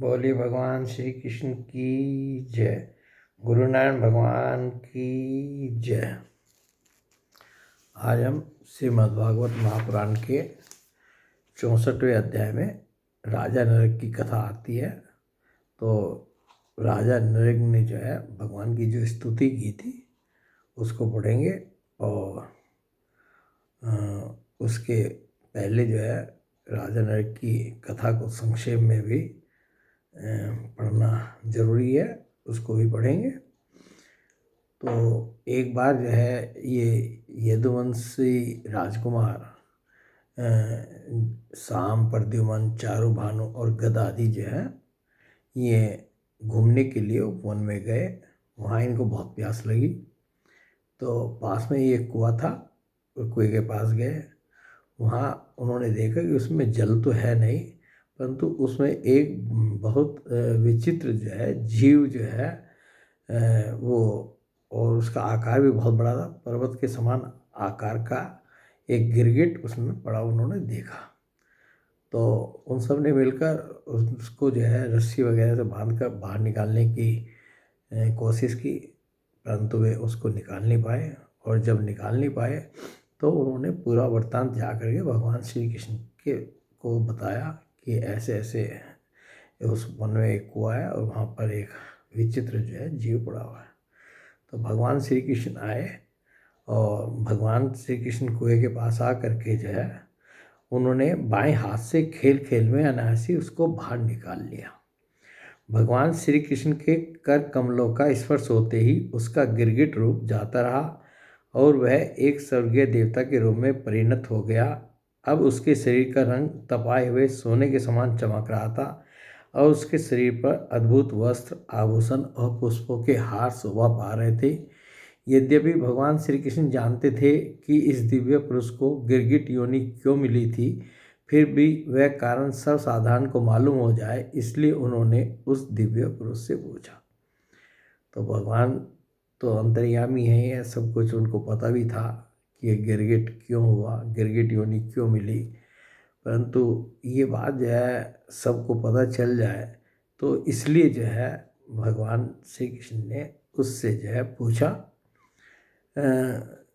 बोलिए भगवान श्री कृष्ण की जय। गुरु नानक भगवान की जय। आज हम श्रीमद् भागवत महापुराण के 64वें अध्याय में राजा नरक की कथा आती है। तो राजा नरक ने जो है भगवान की जो स्तुति की थी उसको पढ़ेंगे और उसके पहले जो है राजा नरक की कथा को संक्षेप में भी पढ़ना जरूरी है, उसको भी पढ़ेंगे। तो एक बार जो है ये यदुवंशी राजकुमार साम, प्रद्युमन, चारु, भानु और गद आदि जो है ये घूमने के लिए वन में गए। वहाँ इनको बहुत प्यास लगी तो पास में ही एक कुआं था, कुएं के पास गए। वहाँ उन्होंने देखा कि उसमें जल तो है नहीं, परंतु उसमें एक बहुत विचित्र जो है जीव जो है वो, और उसका आकार भी बहुत बड़ा था, पर्वत के समान आकार का एक गिरगिट उसमें पड़ा उन्होंने देखा। तो उन सब ने मिलकर उसको जो है रस्सी वगैरह से बांध कर बाहर निकालने की कोशिश की, परंतु वे उसको निकाल नहीं पाए। और जब निकाल नहीं पाए तो उन्होंने पूरा वृत्तांत जा करके भगवान श्री कृष्ण के को बताया कि ऐसे ऐसे उस वन में एक कुआं है और वहाँ पर एक विचित्र जो है जीव पड़ा हुआ है। तो भगवान श्री कृष्ण आए और भगवान श्री कृष्ण कुएं के पास आ करके जो है उन्होंने बाएं हाथ से खेल खेल में अनायासी उसको बाहर निकाल लिया। भगवान श्री कृष्ण के कर कमलों का स्पर्श होते ही उसका गिरगिट रूप जाता रहा और वह एक स्वर्गीय देवता के रूप में परिणत हो गया। अब उसके शरीर का रंग तपाए हुए सोने के समान चमक रहा था और उसके शरीर पर अद्भुत वस्त्र, आभूषण और पुष्पों के हार शोभा पा रहे थे। यद्यपि भगवान श्री कृष्ण जानते थे कि इस दिव्य पुरुष को गिरगिट योनि क्यों मिली थी, फिर भी वह कारण सर्वसाधारण को मालूम हो जाए, इसलिए उन्होंने उस दिव्य पुरुष से पूछा। तो भगवान तो अंतर्यामी है, यह सब कुछ उनको पता भी था कि ये गिरगिट क्यों हुआ, गिरगिट योनि क्यों मिली। परंतु ये बात जो है सबको पता चल जाए तो इसलिए जो है भगवान श्री कृष्ण ने उससे जो है पूछा।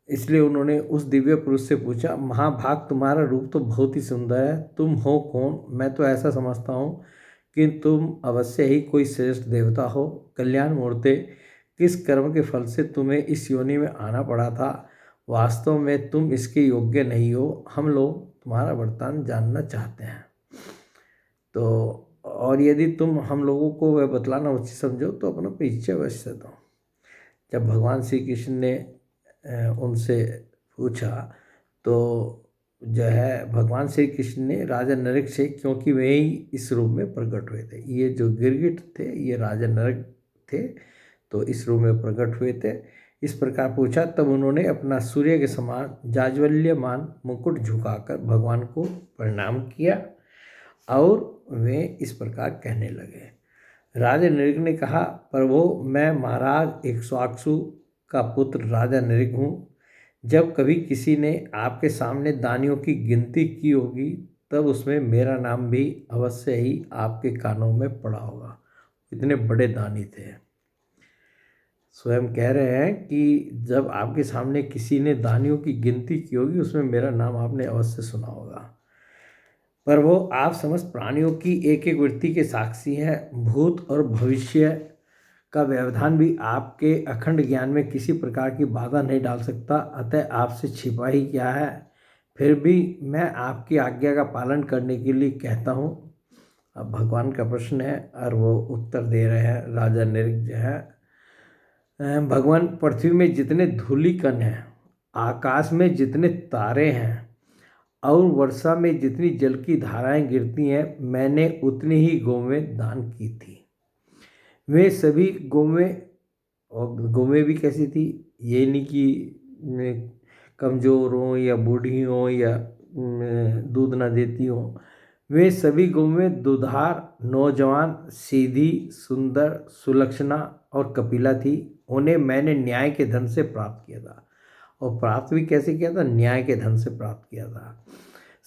इसलिए उन्होंने उस दिव्य पुरुष से पूछा, महाभाग तुम्हारा रूप तो बहुत ही सुंदर है, तुम हो कौन? मैं तो ऐसा समझता हूँ कि तुम अवश्य ही कोई श्रेष्ठ देवता हो। कल्याण मूर्ते, किस कर्म के फल से तुम्हें इस योनि में आना पड़ा था? वास्तव में तुम इसके योग्य नहीं हो। हम लोग तुम्हारा वृत्तांत जानना चाहते हैं। तो और यदि तुम हम लोगों को वह बतलाना उचित समझो तो अपना परिचय अवश्य दो। जब भगवान श्री कृष्ण ने उनसे पूछा तो जो है भगवान श्री कृष्ण ने राजा नरक से, क्योंकि वे ही इस रूप में प्रकट हुए थे, ये जो गिरगिट थे ये राजा नरक थे, तो इस रूप में प्रकट हुए थे, इस प्रकार पूछा। तब उन्होंने अपना सूर्य के समान जाज्वल्यमान मुकुट झुकाकर भगवान को प्रणाम किया और वे इस प्रकार कहने लगे। राजा नृग ने कहा, प्रभो, मैं महाराज इक्ष्वाकु का पुत्र राजा नृग हूँ। जब कभी किसी ने आपके सामने दानियों की गिनती की होगी तब उसमें मेरा नाम भी अवश्य ही आपके कानों में पड़ा होगा। इतने बड़े दानी थे। स्वयं कह रहे हैं कि जब आपके सामने किसी ने दानियों की गिनती की होगी उसमें मेरा नाम आपने अवश्य सुना होगा। पर वो आप समस्त प्राणियों की एक एक वृत्ति के साक्षी हैं। भूत और भविष्य का व्यवधान भी आपके अखंड ज्ञान में किसी प्रकार की बाधा नहीं डाल सकता, अतः आपसे छिपा ही क्या है। फिर भी मैं आपकी आज्ञा का पालन करने के लिए कहता हूँ। अब भगवान का प्रश्न है और वो उत्तर दे रहे हैं। राजा नृग जो है, भगवान, पृथ्वी में जितने धूलिकण हैं, आकाश में जितने तारे हैं और वर्षा में जितनी जल की धाराएं गिरती हैं, मैंने उतनी ही गौवें दान की थी। वे सभी गौवें, और गौवें भी कैसी थी, ये नहीं कि कमज़ोर हों या बूढ़ी हों या दूध ना देती हों। वे सभी गौवें दुधार, नौजवान, सीधी, सुंदर, सुलक्षणा और कपिला थी। उन्हें मैंने न्याय के धन से प्राप्त किया था, और प्राप्त भी कैसे किया था? न्याय के धन से प्राप्त किया था।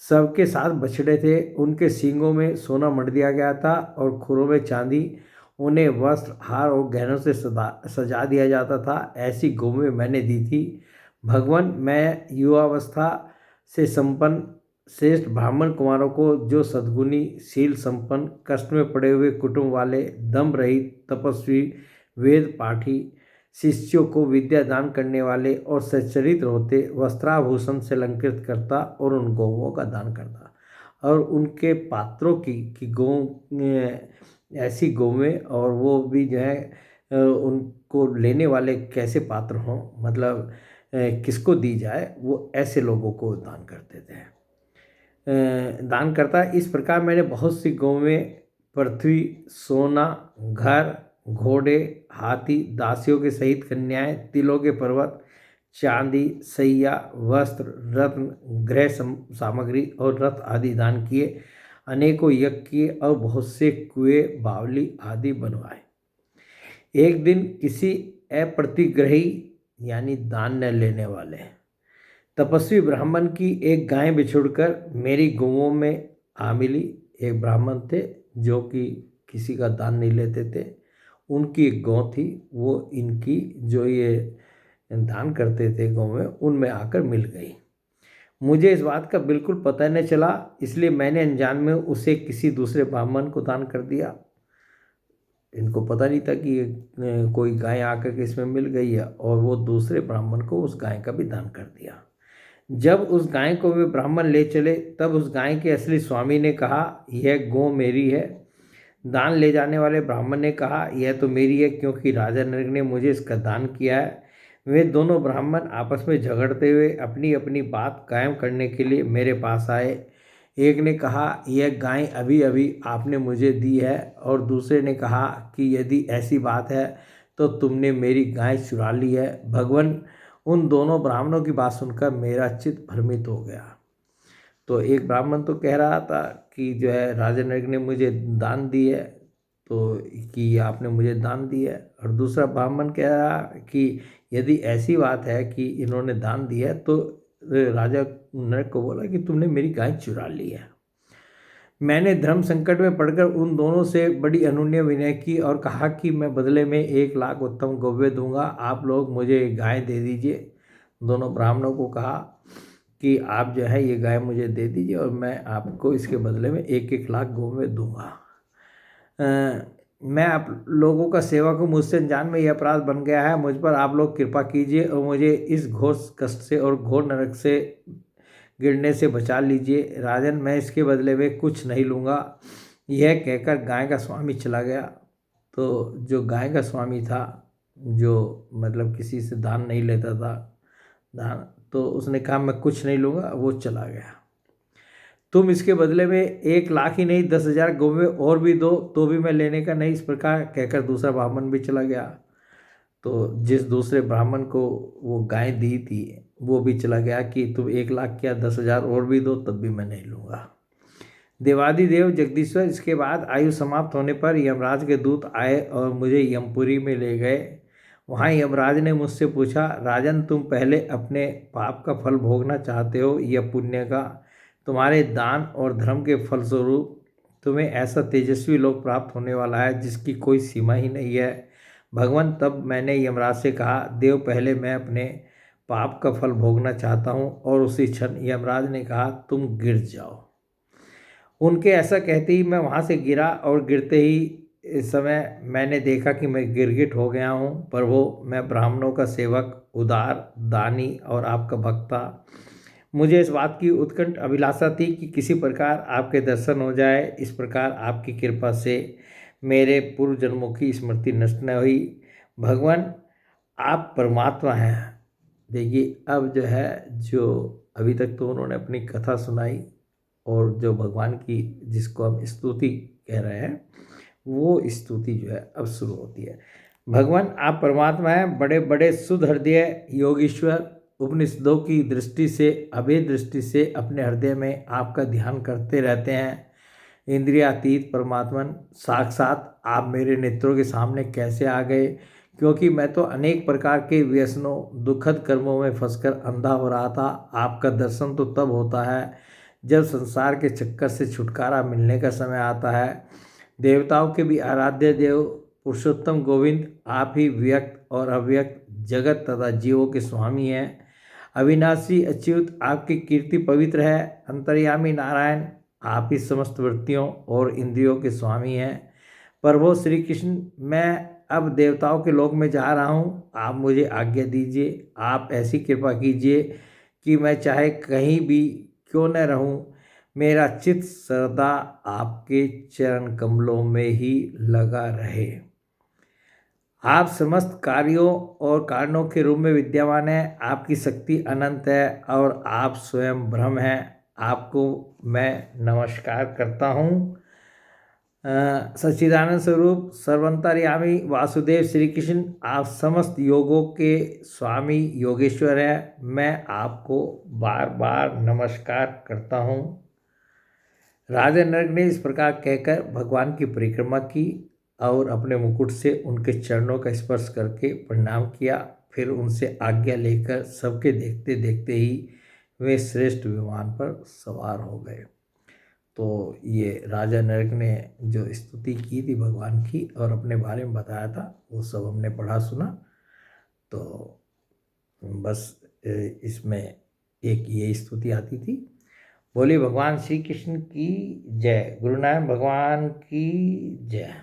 सबके साथ बछड़े थे, उनके सींगों में सोना मढ़ दिया गया था और खुरों में चांदी। उन्हें वस्त्र, हार और गहनों से सजा दिया जाता था। ऐसी गौवें मैंने दी थी। भगवान, मैं युवावस्था से संपन्न श्रेष्ठ ब्राह्मण कुमारों को, जो सद्गुणी, शील संपन्न, कष्ट में पड़े हुए कुटुंब वाले, दम रहित, तपस्वी, वेद पाठी, शिष्यों को विद्या दान करने वाले और सच्चरित्र होते, वस्त्राभूषण से अलंकृत करता और उन गौओं का दान करता। और उनके पात्रों की गौ, ऐसी गौवें, और वो भी जो है उनको लेने वाले कैसे पात्र हों, मतलब किसको दी जाए, वो ऐसे लोगों को दान करते थे। दान करता। इस प्रकार मैंने बहुत सी गौवें, पृथ्वी, सोना, घर, घोड़े, हाथी, दासियों के सहित कन्याएं, तिलों के पर्वत, चांदी, सैया, वस्त्र, रत्न, गृह सामग्री और रथ आदि दान किए। अनेकों यज्ञ किए और बहुत से कुएं, बावली आदि बनवाए। एक दिन किसी अप्रतिग्रही यानी दान न लेने वाले तपस्वी ब्राह्मण की एक गाय बिछुड़कर मेरी गौओं में आ मिली। एक ब्राह्मण थे जो कि किसी का दान नहीं लेते थे। उनकी एक गौ थी, वो इनकी जो ये दान करते थे गौवें, उनमें आकर मिल गई। मुझे इस बात का बिल्कुल पता नहीं चला, इसलिए मैंने अनजान में उसे किसी दूसरे ब्राह्मण को दान कर दिया। इनको पता नहीं था कि ये कोई गाय आकर के इसमें मिल गई है, और वो दूसरे ब्राह्मण को उस गाय का भी दान कर दिया। जब उस गाय को वे ब्राह्मण ले चले, तब उस गाय के असली स्वामी ने कहा, यह गौ मेरी है। दान ले जाने वाले ब्राह्मण ने कहा, यह तो मेरी है, क्योंकि राजा नृग ने मुझे इसका दान किया है। वे दोनों ब्राह्मण आपस में झगड़ते हुए अपनी अपनी बात कायम करने के लिए मेरे पास आए। एक ने कहा, यह गाय अभी अभी आपने मुझे दी है, और दूसरे ने कहा कि यदि ऐसी बात है तो तुमने मेरी गाय चुरा ली है। भगवान, उन दोनों ब्राह्मणों की बात सुनकर मेरा चित्त भ्रमित हो गया। तो एक ब्राह्मण तो कह रहा था कि जो है राजा नृग ने मुझे दान दी है, तो कि आपने मुझे दान दी है। और दूसरा ब्राह्मण कह रहा कि यदि ऐसी बात है कि इन्होंने दान दिया है, तो राजा नृग को बोला कि तुमने मेरी गाय चुरा ली है। मैंने धर्म संकट में पड़कर उन दोनों से बड़ी अनुनय विनय की और कहा कि मैं बदले में 1,00,000 उत्तम गौवें दूंगा, आप लोग मुझे गाय दे दीजिए। दोनों ब्राह्मणों को कहा कि आप जो है ये गाय मुझे दे दीजिए, और मैं आपको इसके बदले में 1,00,000 गौवें दूंगा। मैं आप लोगों का सेवक हूँ, मुझसे अनजान में यह अपराध बन गया है। मुझ पर आप लोग कृपा कीजिए और मुझे इस घोर कष्ट से और घोर नरक से गिरने से बचा लीजिए। राजन, मैं इसके बदले में कुछ नहीं लूँगा। यह कहकर गाय का स्वामी चला गया। तो जो गाय का स्वामी था, जो मतलब किसी से दान नहीं लेता था दान, तो उसने कहा मैं कुछ नहीं लूँगा, वो चला गया। तुम इसके बदले में 1,00,000 ही नहीं 10,000 गौवें और भी दो, तो भी मैं लेने का नहीं। इस प्रकार कहकर दूसरा ब्राह्मण भी चला गया। तो जिस दूसरे ब्राह्मण को वो गाय दी थी, वो भी चला गया कि तुम 1,00,000 क्या 10,000 और भी दो, तब भी मैं नहीं लूँगा। देवादिदेव जगदीश्वर, इसके बाद आयु समाप्त होने पर यमराज के दूत आए और मुझे यमपुरी में ले गए। वहाँ यमराज ने मुझसे पूछा, राजन, तुम पहले अपने पाप का फल भोगना चाहते हो या पुण्य का? तुम्हारे दान और धर्म के फलस्वरूप तुम्हें ऐसा तेजस्वी लोक प्राप्त होने वाला है जिसकी कोई सीमा ही नहीं है। भगवान, तब मैंने यमराज से कहा, देव, पहले मैं अपने पाप का फल भोगना चाहता हूँ। और उसी क्षण यमराज ने कहा, तुम गिर जाओ। उनके ऐसा कहते ही मैं वहाँ से गिरा, और गिरते ही इस समय मैंने देखा कि मैं गिरगिट हो गया हूँ। प्रभु, मैं ब्राह्मणों का सेवक, उदार, दानी और आपका भक्ता। मुझे इस बात की उत्कंठ अभिलाषा थी कि किसी प्रकार आपके दर्शन हो जाए। इस प्रकार आपकी कृपा से मेरे पूर्व जन्मों की स्मृति नष्ट न हुई। भगवान, आप परमात्मा हैं। देखिए, अब जो है, जो अभी तक तो उन्होंने अपनी कथा सुनाई, और जो भगवान की जिसको हम स्तुति कह रहे हैं, वो स्तुति जो है अब शुरू होती है। भगवान, आप परमात्मा हैं, बड़े बड़े शुद्ध हृदय योगीश्वर, उपनिषदों की दृष्टि से, अभेद दृष्टि से अपने हृदय में आपका ध्यान करते रहते हैं। इंद्रियातीत परमात्मन, साक्षात आप मेरे नेत्रों के सामने कैसे आ गए? क्योंकि मैं तो अनेक प्रकार के व्यसनों, दुखद कर्मों में फंसकर अंधा हो रहा था। आपका दर्शन तो तब होता है जब संसार के चक्कर से छुटकारा मिलने का समय आता है। देवताओं के भी आराध्य देव पुरुषोत्तम गोविंद आप ही व्यक्त और अव्यक्त जगत तथा जीवों के स्वामी हैं। अविनाशी अच्युत आपकी कीर्ति पवित्र है। अंतर्यामी नारायण आप ही समस्त वृत्तियों और इंद्रियों के स्वामी हैं। प्रभु श्री कृष्ण, मैं अब देवताओं के लोक में जा रहा हूँ, आप मुझे आज्ञा दीजिए। आप ऐसी कृपा कीजिए कि मैं चाहे कहीं भी क्यों न रहूँ, मेरा चित्त सदा आपके चरण कमलों में ही लगा रहे। आप समस्त कार्यों और कारणों के रूप में विद्यमान हैं। आपकी शक्ति अनंत है और आप स्वयं ब्रह्म हैं। आपको मैं नमस्कार करता हूँ। सच्चिदानंद स्वरूप सर्वंतर्यामी वासुदेव श्री कृष्ण, आप समस्त योगों के स्वामी योगेश्वर हैं। मैं आपको बार बार नमस्कार करता हूँ। राजा नरक ने इस प्रकार कहकर भगवान की परिक्रमा की और अपने मुकुट से उनके चरणों का स्पर्श करके प्रणाम किया। फिर उनसे आज्ञा लेकर सबके देखते देखते ही वे श्रेष्ठ विमान पर सवार हो गए। तो ये राजा नरक ने जो स्तुति की थी भगवान की और अपने बारे में बताया था, वो सब हमने पढ़ा सुना। तो बस इसमें एक ये स्तुति आती थी। बोले भगवान श्री कृष्ण की जय। गुरु नानक भगवान की जय।